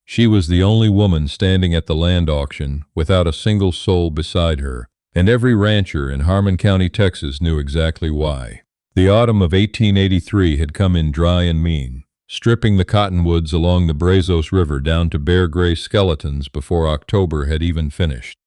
She was the only woman standing at the land auction without a single soul beside her, and every rancher in Harmon County, Texas knew exactly why. The autumn of 1883 had come in dry and mean, stripping the cottonwoods along the Brazos River down to bare gray skeletons before October had even finished.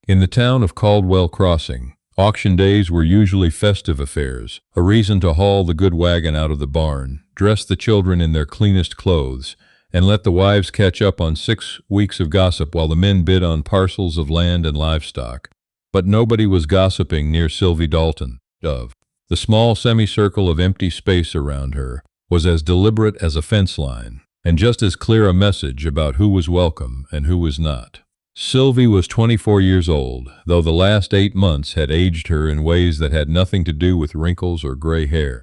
In the town of Caldwell Crossing, auction days were usually festive affairs, a reason to haul the good wagon out of the barn, dress the children in their cleanest clothes, and let the wives catch up on 6 weeks of gossip while the men bid on parcels of land and livestock. But nobody was gossiping near Sylvie Dalton. The small semicircle of empty space around her was as deliberate as a fence line, and just as clear a message about who was welcome and who was not. Sylvie was 24 years old, though the last 8 months had aged her in ways that had nothing to do with wrinkles or gray hair.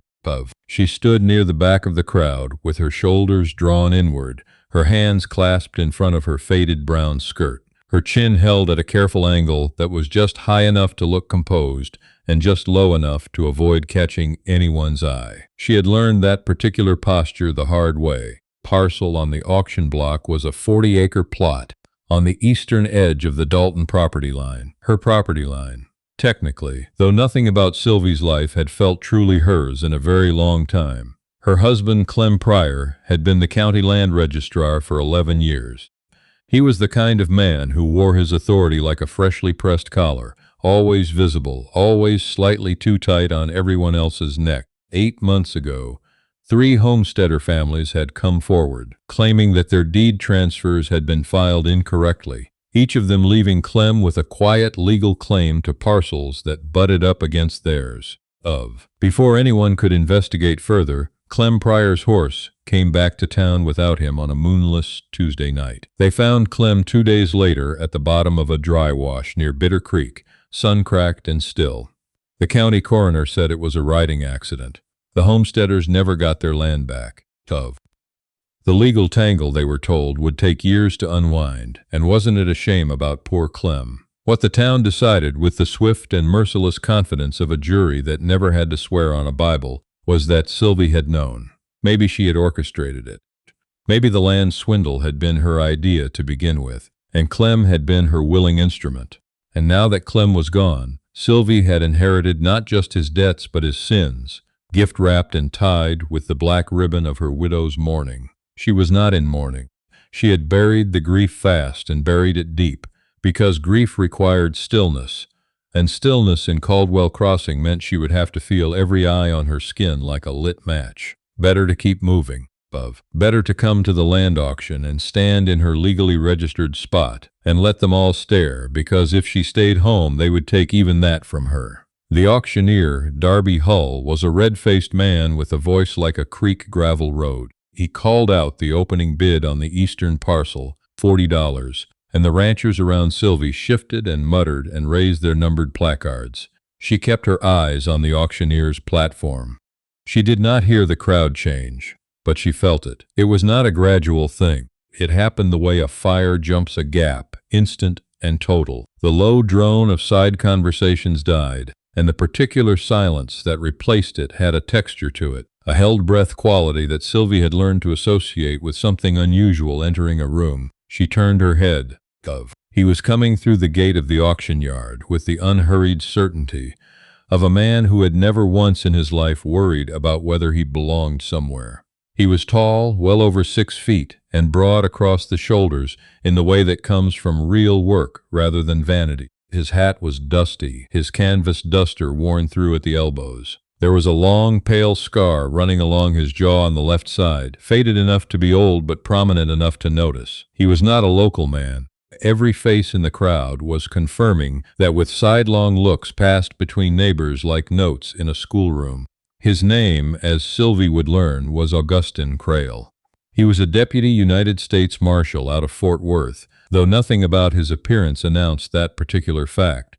She stood near the back of the crowd, with her shoulders drawn inward, her hands clasped in front of her faded brown skirt, her chin held at a careful angle that was just high enough to look composed and just low enough to avoid catching anyone's eye. She had learned that particular posture the hard way. Parcel on the auction block was a 40-acre plot on the eastern edge of the Dalton property line, her property line. Technically, though nothing about Sylvie's life had felt truly hers in a very long time. Her husband, Clem Pryor, had been the county land registrar for 11 years. He was the kind of man who wore his authority like a freshly pressed collar, always visible, always slightly too tight on everyone else's neck. 8 months ago, 3 homesteader families had come forward, claiming that their deed transfers had been filed incorrectly, each of them leaving Clem with a quiet legal claim to parcels that butted up against theirs. Before anyone could investigate further, Clem Pryor's horse came back to town without him on a moonless Tuesday night. They found Clem 2 days later at the bottom of a dry wash near Bitter Creek, sun-cracked and still. The county coroner said it was a riding accident. The homesteaders never got their land back. The legal tangle, they were told, would take years to unwind, and wasn't it a shame about poor Clem? What the town decided, with the swift and merciless confidence of a jury that never had to swear on a Bible, was that Sylvie had known. Maybe she had orchestrated it. Maybe the land swindle had been her idea to begin with, and Clem had been her willing instrument. And now that Clem was gone, Sylvie had inherited not just his debts but his sins, gift-wrapped and tied with the black ribbon of her widow's mourning. She was not in mourning. She had buried the grief fast and buried it deep, because grief required stillness, and stillness in Caldwell Crossing meant she would have to feel every eye on her skin like a lit match. Better to keep moving. Better to come to the land auction and stand in her legally registered spot and let them all stare, because if she stayed home they would take even that from her. The auctioneer, Darby Hull, was a red-faced man with a voice like a creek gravel road. He called out the opening bid on the eastern parcel, $40, and the ranchers around Sylvie shifted and muttered and raised their numbered placards. She kept her eyes on the auctioneer's platform. She did not hear the crowd change, but she felt it. It was not a gradual thing. It happened the way a fire jumps a gap, instant and total. The low drone of side conversations died, and the particular silence that replaced it had a texture to it, a held-breath quality that Sylvie had learned to associate with something unusual entering a room. She turned her head. He was coming through the gate of the auction yard with the unhurried certainty of a man who had never once in his life worried about whether he belonged somewhere. He was tall, well over 6 feet, and broad across the shoulders in the way that comes from real work rather than vanity. His hat was dusty, his canvas duster worn through at the elbows. There was a long, pale scar running along his jaw on the left side, faded enough to be old but prominent enough to notice. He was not a local man. Every face in the crowd was confirming that, with sidelong looks passed between neighbors like notes in a schoolroom. His name, as Sylvie would learn, was Augustine Crail. He was a deputy United States Marshal out of Fort Worth, though nothing about his appearance announced that particular fact.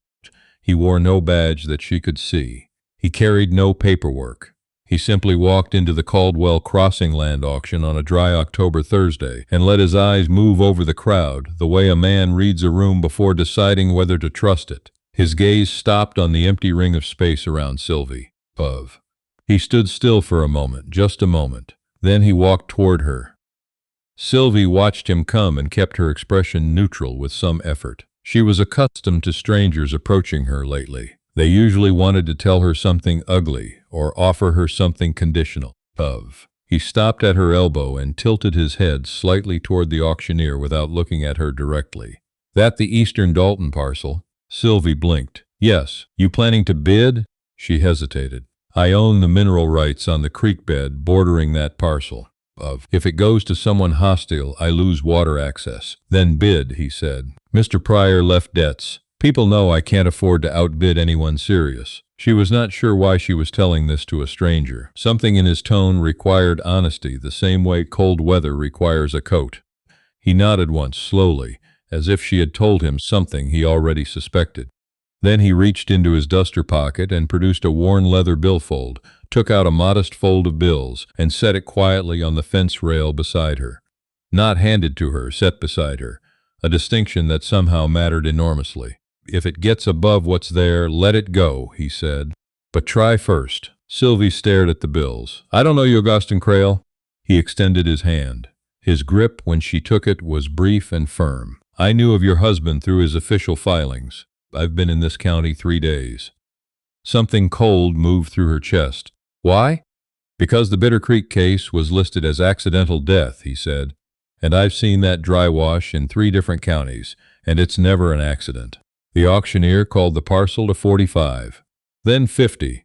He wore no badge that she could see. He carried no paperwork. He simply walked into the Caldwell Crossing land auction on a dry October Thursday and let his eyes move over the crowd the way a man reads a room before deciding whether to trust it. His gaze stopped on the empty ring of space around Sylvie. He stood still for a moment, just a moment. Then he walked toward her. Sylvie watched him come and kept her expression neutral with some effort. She was accustomed to strangers approaching her lately. They usually wanted to tell her something ugly or offer her something conditional. He stopped at her elbow and tilted his head slightly toward the auctioneer without looking at her directly. That the Eastern Dalton parcel? Sylvie blinked. Yes. You planning to bid? She hesitated. I own the mineral rights on the creek bed bordering that parcel. If it goes to someone hostile, I lose water access. Then bid, he said. Mr. Pryor left debts. People know I can't afford to outbid anyone serious. She was not sure why she was telling this to a stranger. Something in his tone required honesty, the same way cold weather requires a coat. He nodded once, slowly, as if she had told him something he already suspected. Then he reached into his duster pocket and produced a worn leather billfold, took out a modest fold of bills, and set it quietly on the fence rail beside her. Not handed to her, set beside her, a distinction that somehow mattered enormously. If it gets above what's there, let it go, he said. But try first. Sylvie stared at the bills. I don't know you, Augustin Crail. He extended his hand. His grip, when she took it, was brief and firm. I knew of your husband through his official filings. I've been in this county 3 days. Something cold moved through her chest. Why? Because the Bitter Creek case was listed as accidental death, he said. And I've seen that dry wash in 3 different counties, and it's never an accident. The auctioneer called the parcel to 45, then 50.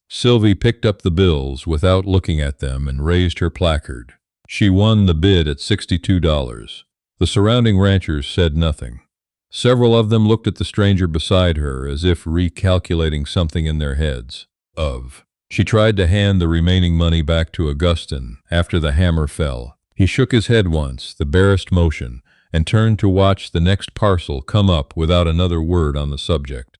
Sylvie picked up the bills without looking at them and raised her placard. She won the bid at $62. The surrounding ranchers said nothing. Several of them looked at the stranger beside her as if recalculating something in their heads. She tried to hand the remaining money back to Augustin after the hammer fell. He shook his head once, the barest motion, and turned to watch the next parcel come up without another word on the subject.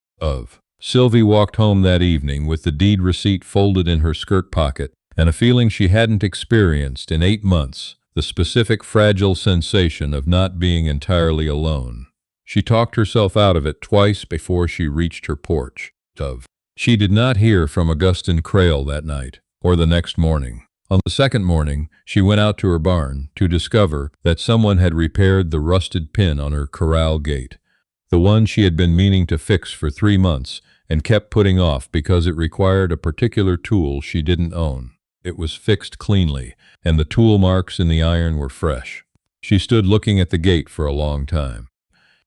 Sylvie walked home that evening with the deed receipt folded in her skirt pocket and a feeling she hadn't experienced in 8 months, the specific fragile sensation of not being entirely alone. She talked herself out of it twice before she reached her porch. She did not hear from Augustin Crail that night or the next morning. On the second morning, she went out to her barn to discover that someone had repaired the rusted pin on her corral gate, the one she had been meaning to fix for 3 months and kept putting off because it required a particular tool she didn't own. It was fixed cleanly, and the tool marks in the iron were fresh. She stood looking at the gate for a long time.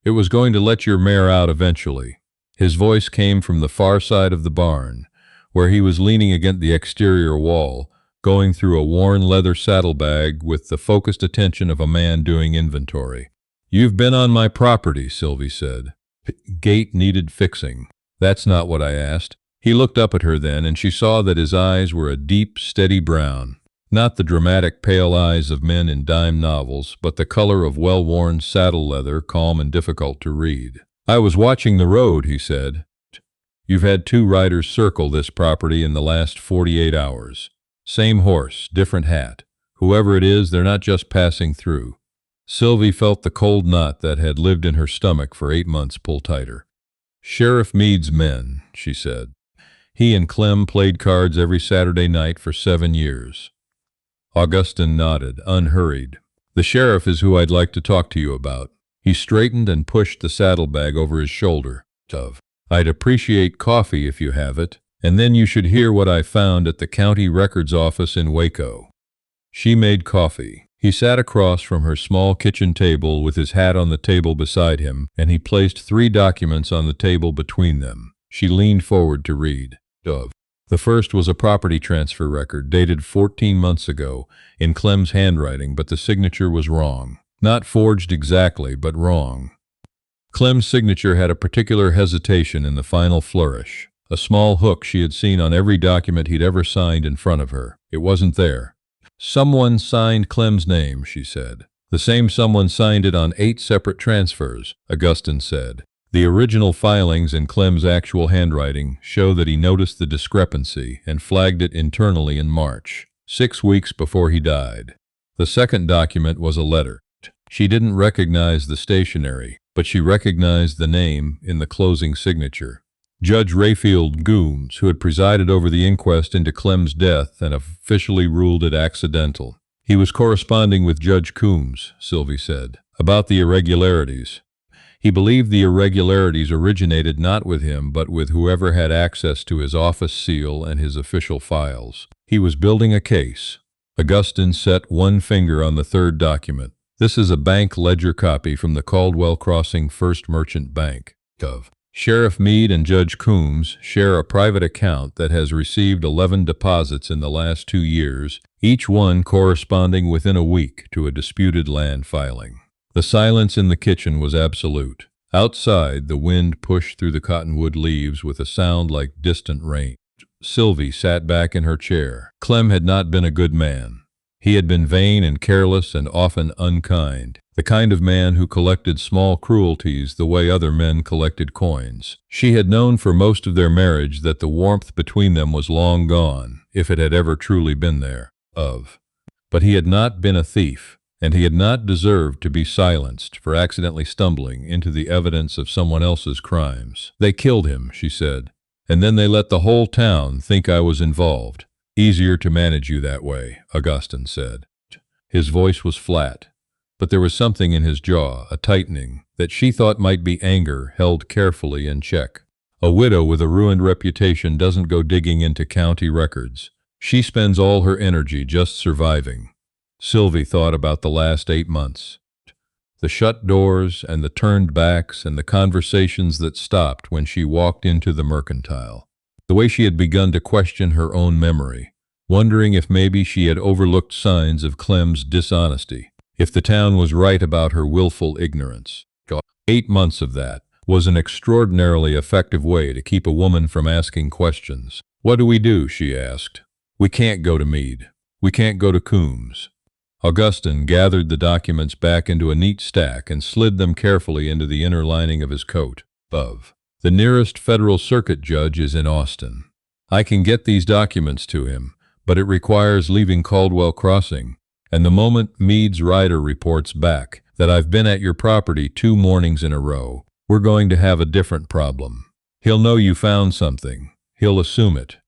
It was going to let your mare out eventually. His voice came from the far side of the barn, where he was leaning against the exterior wall, going through a worn leather saddlebag with the focused attention of a man doing inventory. You've been on my property, Sylvie said. Gate needed fixing. That's not what I asked. He looked up at her then, and she saw that his eyes were a deep, steady brown. Not the dramatic pale eyes of men in dime novels, but the color of well-worn saddle leather, calm and difficult to read. I was watching the road, he said. You've had 2 riders circle this property in the last 48 hours. Same horse, different hat. Whoever it is, they're not just passing through. Sylvie felt the cold knot that had lived in her stomach for 8 months pull tighter. Sheriff Meade's men, she said. He and Clem played cards every Saturday night for 7 years. Augustin nodded, unhurried. The sheriff is who I'd like to talk to you about. He straightened and pushed the saddlebag over his shoulder. I'd appreciate coffee if you have it, and then you should hear what I found at the county records office in Waco. She made coffee. He sat across from her small kitchen table with his hat on the table beside him, and he placed 3 documents on the table between them. She leaned forward to read. The first was a property transfer record dated 14 months ago in Clem's handwriting, but the signature was wrong. Not forged exactly, but wrong. Clem's signature had a particular hesitation in the final flourish, a small hook she had seen on every document he'd ever signed in front of her. It wasn't there. Someone signed Clem's name, she said. The same someone signed it on 8 separate transfers, Augustin said. The original filings in Clem's actual handwriting show that he noticed the discrepancy and flagged it internally in March, 6 weeks before he died. The second document was a letter. She didn't recognize the stationery, but she recognized the name in the closing signature. Judge Rayfield Gooms, who had presided over the inquest into Clem's death and officially ruled it accidental. He was corresponding with Judge Coombs, Sylvie said, about the irregularities. He believed the irregularities originated not with him but with whoever had access to his office seal and his official files. He was building a case. Augustine set one finger on the third document. This is a bank ledger copy from the Caldwell Crossing First Merchant Bank. Sheriff Meade and Judge Coombs share a private account that has received 11 deposits in the last 2 years, each one corresponding within a week to a disputed land filing. The silence in the kitchen was absolute. Outside, the wind pushed through the cottonwood leaves with a sound like distant rain. Sylvie sat back in her chair. Clem had not been a good man. He had been vain and careless and often unkind, the kind of man who collected small cruelties the way other men collected coins. She had known for most of their marriage that the warmth between them was long gone, if it had ever truly been there. But he had not been a thief. And he had not deserved to be silenced for accidentally stumbling into the evidence of someone else's crimes. They killed him, she said, and then they let the whole town think I was involved. Easier to manage you that way, Augustine said. His voice was flat, but there was something in his jaw, a tightening, that she thought might be anger held carefully in check. A widow with a ruined reputation doesn't go digging into county records. She spends all her energy just surviving. Sylvie thought about the last 8 months. The shut doors and the turned backs and the conversations that stopped when she walked into the mercantile. The way she had begun to question her own memory, wondering if maybe she had overlooked signs of Clem's dishonesty, if the town was right about her willful ignorance. 8 months of that was an extraordinarily effective way to keep a woman from asking questions. What do we do? She asked. We can't go to Meade. We can't go to Coombs. Augustine gathered the documents back into a neat stack and slid them carefully into the inner lining of his coat. The nearest federal circuit judge is in Austin. I can get these documents to him, but it requires leaving Caldwell Crossing, and the moment Meade's rider reports back that I've been at your property 2 mornings in a row, we're going to have a different problem. He'll know you found something. He'll assume it,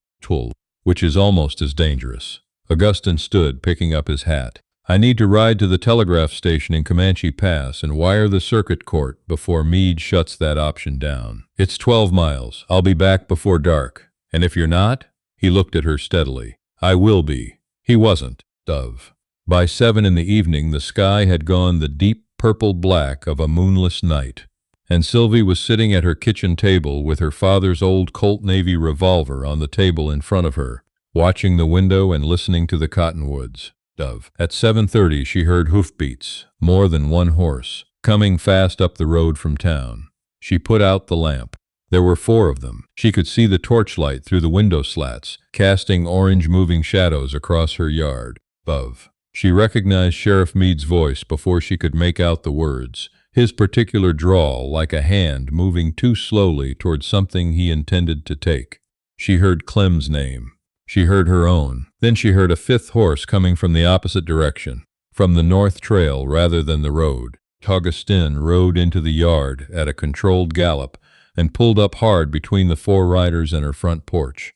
which is almost as dangerous. Augustine stood, picking up his hat. I need to ride to the telegraph station in Comanche Pass and wire the circuit court before Meade shuts that option down. It's 12 miles. I'll be back before dark. And if you're not? He looked at her steadily. I will be. He wasn't. By 7 in the evening, the sky had gone the deep purple black of a moonless night, and Sylvie was sitting at her kitchen table with her father's old Colt Navy revolver on the table in front of her, watching the window and listening to the cottonwoods. At 7:30 she heard hoofbeats, more than one horse, coming fast up the road from town. She put out the lamp. There were 4 of them. She could see the torchlight through the window slats, casting orange moving shadows across her yard. She recognized Sheriff Meade's voice before she could make out the words, his particular drawl like a hand moving too slowly toward something he intended to take. She heard Clem's name. She heard her own. Then she heard a 5th horse coming from the opposite direction, from the north trail rather than the road. Augustine rode into the yard at a controlled gallop and pulled up hard between the 4 riders and her front porch.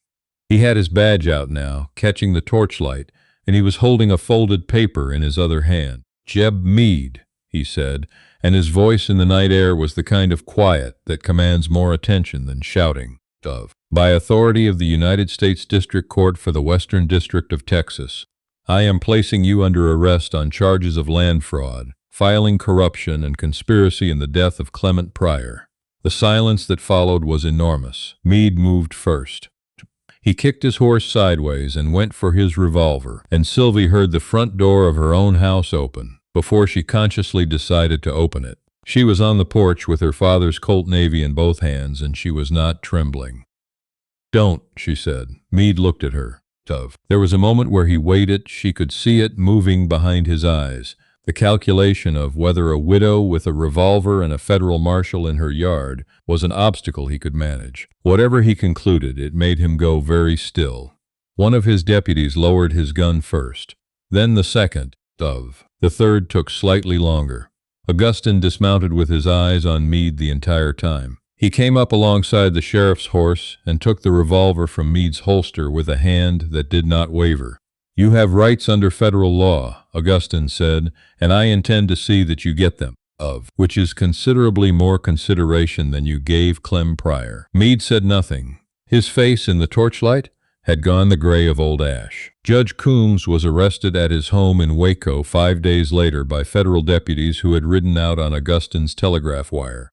He had his badge out now, catching the torchlight, and he was holding a folded paper in his other hand. Jeb Meade, he said, and his voice in the night air was the kind of quiet that commands more attention than shouting. By authority of the United States District Court for the Western District of Texas, I am placing you under arrest on charges of land fraud, filing corruption, and conspiracy in the death of Clement Pryor. The silence that followed was enormous. Meade moved first. He kicked his horse sideways and went for his revolver, and Sylvie heard the front door of her own house open before she consciously decided to open it. She was on the porch with her father's Colt Navy in both hands, and she was not trembling. Don't, she said. Meade looked at her. There was a moment where he waited. She could see it moving behind his eyes, the calculation of whether a widow with a revolver and a federal marshal in her yard was an obstacle he could manage. Whatever he concluded, it made him go very still. One of his deputies lowered his gun first, then the second. The third took slightly longer. Augustine dismounted with his eyes on Meade the entire time. He came up alongside the sheriff's horse and took the revolver from Meade's holster with a hand that did not waver. You have rights under federal law, Augustine said, and I intend to see that you get them, of which is considerably more consideration than you gave Clem Pryor. Meade said nothing. His face in the torchlight had gone the gray of old ash. Judge Coombs was arrested at his home in Waco 5 days later by federal deputies who had ridden out on Augustine's telegraph wire.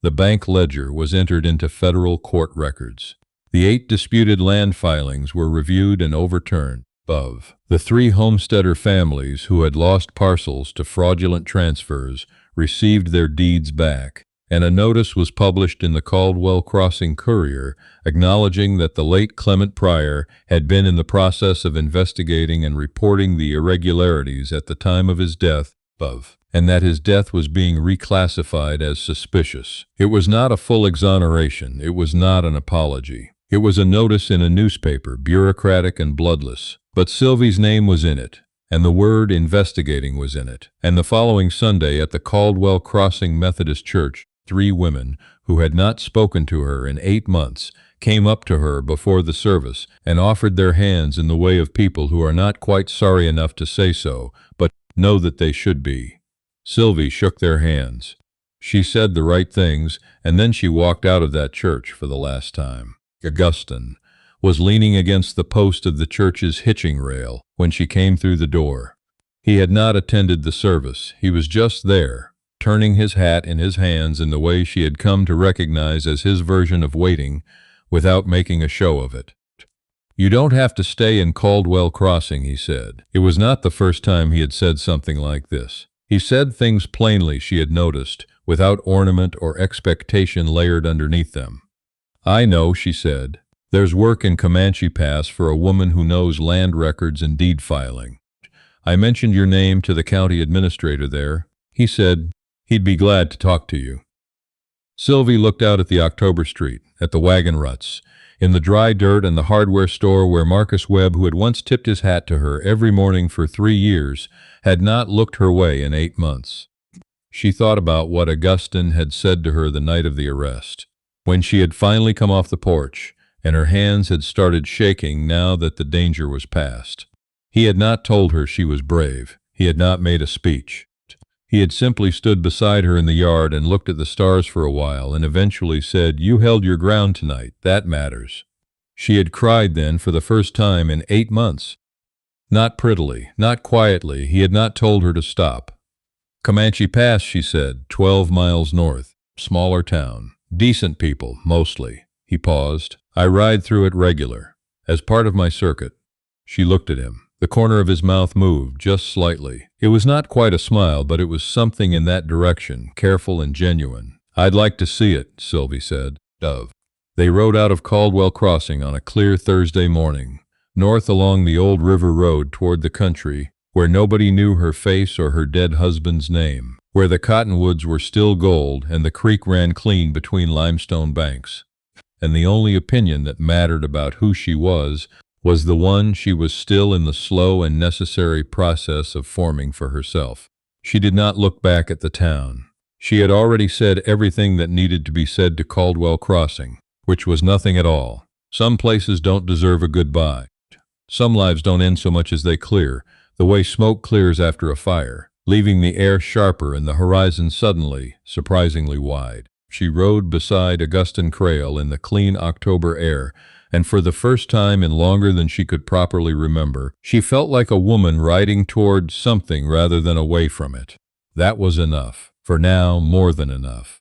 The bank ledger was entered into federal court records. The 8 disputed land filings were reviewed and overturned. Above, the 3 homesteader families who had lost parcels to fraudulent transfers received their deeds back, and a notice was published in the Caldwell Crossing Courier acknowledging that the late Clement Pryor had been in the process of investigating and reporting the irregularities at the time of his death, above, and that his death was being reclassified as suspicious. It was not a full exoneration. It was not an apology. It was a notice in a newspaper, bureaucratic and bloodless. But Sylvie's name was in it, and the word investigating was in it. And the following Sunday at the Caldwell Crossing Methodist Church, 3 women, who had not spoken to her in 8 months, came up to her before the service and offered their hands in the way of people who are not quite sorry enough to say so, but know that they should be. Sylvie shook their hands. She said the right things, and then she walked out of that church for the last time. Augustine was leaning against the post of the church's hitching rail when she came through the door. He had not attended the service. He was just there, turning his hat in his hands in the way she had come to recognize as his version of waiting, without making a show of it. "You don't have to stay in Caldwell Crossing," he said. It was not the first time he had said something like this. He said things plainly, she had noticed, without ornament or expectation layered underneath them. "I know," she said. "There's work in Comanche Pass for a woman who knows land records and deed filing. I mentioned your name to the county administrator there. He said he'd be glad to talk to you." Sylvie looked out at the October street, at the wagon ruts, in the dry dirt and the hardware store where Marcus Webb, who had once tipped his hat to her every morning for 3 years, had not looked her way in 8 months. She thought about what Augustine had said to her the night of the arrest, when she had finally come off the porch, and her hands had started shaking now that the danger was past. He had not told her she was brave. He had not made a speech. He had simply stood beside her in the yard and looked at the stars for a while and eventually said, "You held your ground tonight. That matters." She had cried then for the first time in 8 months. Not prettily, not quietly. He had not told her to stop. "Comanche Pass," she said, 12 miles north. Smaller town. Decent people, mostly. He paused. "I ride through it regular, as part of my circuit." She looked at him. The corner of his mouth moved, just slightly. It was not quite a smile, but it was something in that direction, careful and genuine. "I'd like to see it," Sylvie said. They rode out of Caldwell Crossing on a clear Thursday morning, north along the old river road toward the country, where nobody knew her face or her dead husband's name, where the cottonwoods were still gold and the creek ran clean between limestone banks. And the only opinion that mattered about who she was the one she was still in the slow and necessary process of forming for herself. She did not look back at the town. She had already said everything that needed to be said to Caldwell Crossing, which was nothing at all. Some places don't deserve a goodbye. Some lives don't end so much as they clear, the way smoke clears after a fire, leaving the air sharper and the horizon suddenly, surprisingly wide. She rode beside Augustine Crail in the clean October air, and for the first time in longer than she could properly remember, she felt like a woman riding toward something rather than away from it. That was enough. For now, more than enough.